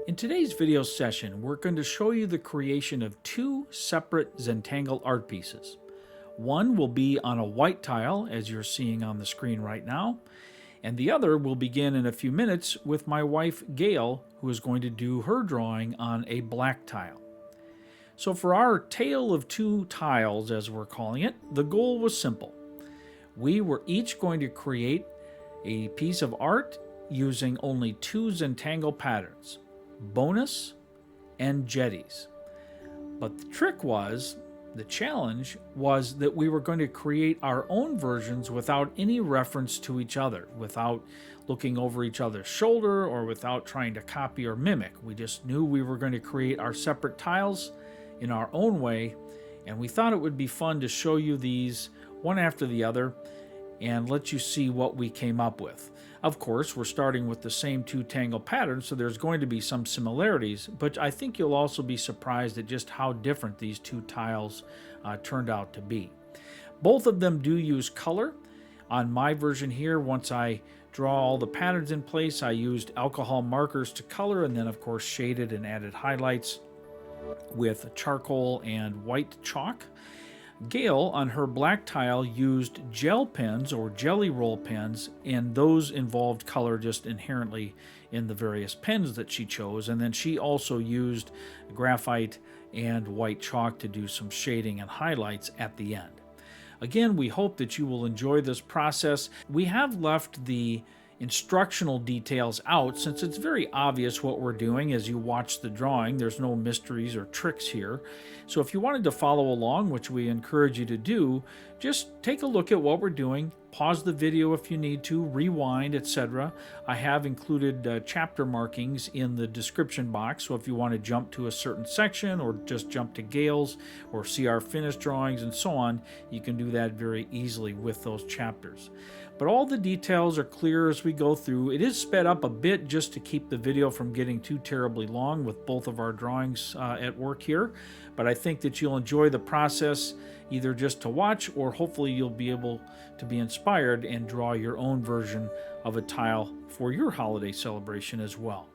In today's video session, we're going to show you the creation of two separate Zentangle art pieces. One will be on a white tile, as you're seeing on the screen right now, and the other will begin in a few minutes with my wife Gayle, who is going to do her drawing on a black tile. So for our tale of two tiles, as we're calling it, the goal was simple. We were each going to create a piece of art using only two Zentangle patterns, Bownus and Jetties. But the trick was, the challenge was that we were going to create our own versions without any reference to each other, without looking over each other's shoulder or without trying to copy or mimic. We just knew we were going to create our separate tiles in our own way, and we thought it would be fun to show you these one after the other and let you see what we came up with. Of course, we're starting with the same two tangle patterns, so there's going to be some similarities, but I think you'll also be surprised at just how different these two tiles turned out to be. Both of them do use color. On my version here, once I draw all the patterns in place, I used alcohol markers to color, and then of course shaded and added highlights with charcoal and white chalk. Gayle, on her black tile, used gel pens or jelly roll pens, and those involved color just inherently in the various pens that she chose. And then she also used graphite and white chalk to do some shading and highlights at the end. Again, we hope that you will enjoy this process. We have left the instructional details out since it's very obvious what we're doing as you watch the drawing. There's no mysteries or tricks here. So if you wanted to follow along, which we encourage you to do, just take a look at what we're doing, pause the video if you need to, rewind, etc. I have included chapter markings in the description box, so if you want to jump to a certain section or just jump to Gayle's or see our finished drawings and so on, you can do that very easily with those chapters. But all the details are clear as we go through. It is sped up a bit just to keep the video from getting too terribly long with both of our drawings at work here. But I think that you'll enjoy the process either just to watch, or hopefully you'll be able to be inspired and draw your own version of a tile for your holiday celebration as well.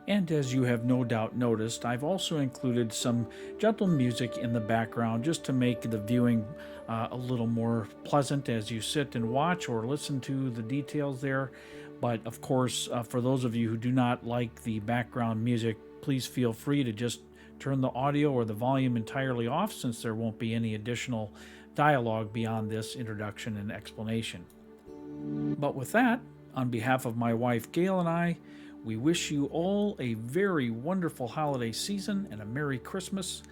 And as you have no doubt noticed, I've also included some gentle music in the background just to make the viewing a little more pleasant as you sit and watch or listen to the details there. But of course, for those of you who do not like the background music, please feel free to just turn the audio or the volume entirely off, since there won't be any additional dialogue beyond this introduction and explanation. But with that, on behalf of my wife Gayle and I, we wish you all a very wonderful holiday season and a Merry Christmas,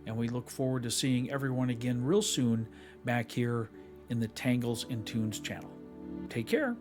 and we look forward to seeing everyone again real soon back here in the Tangles and Tunes channel. Take care.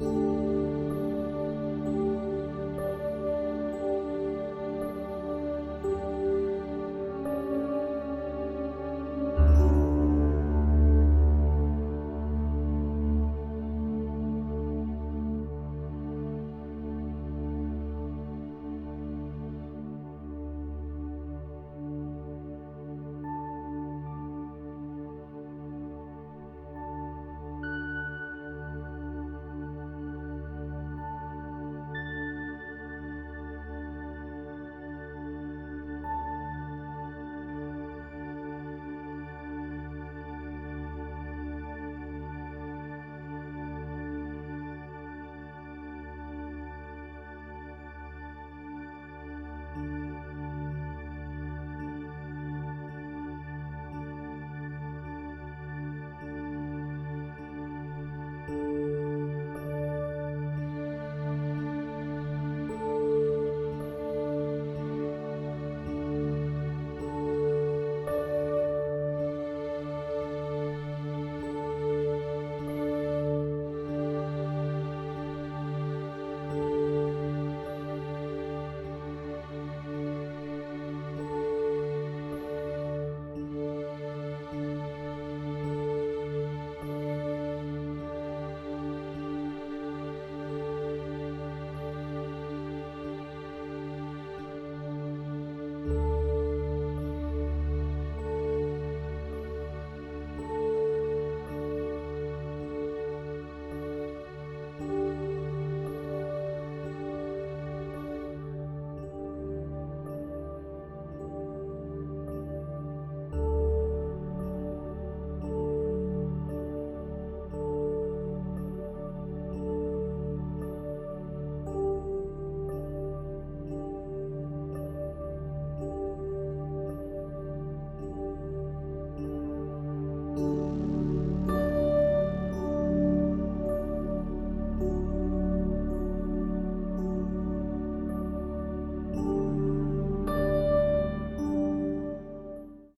you.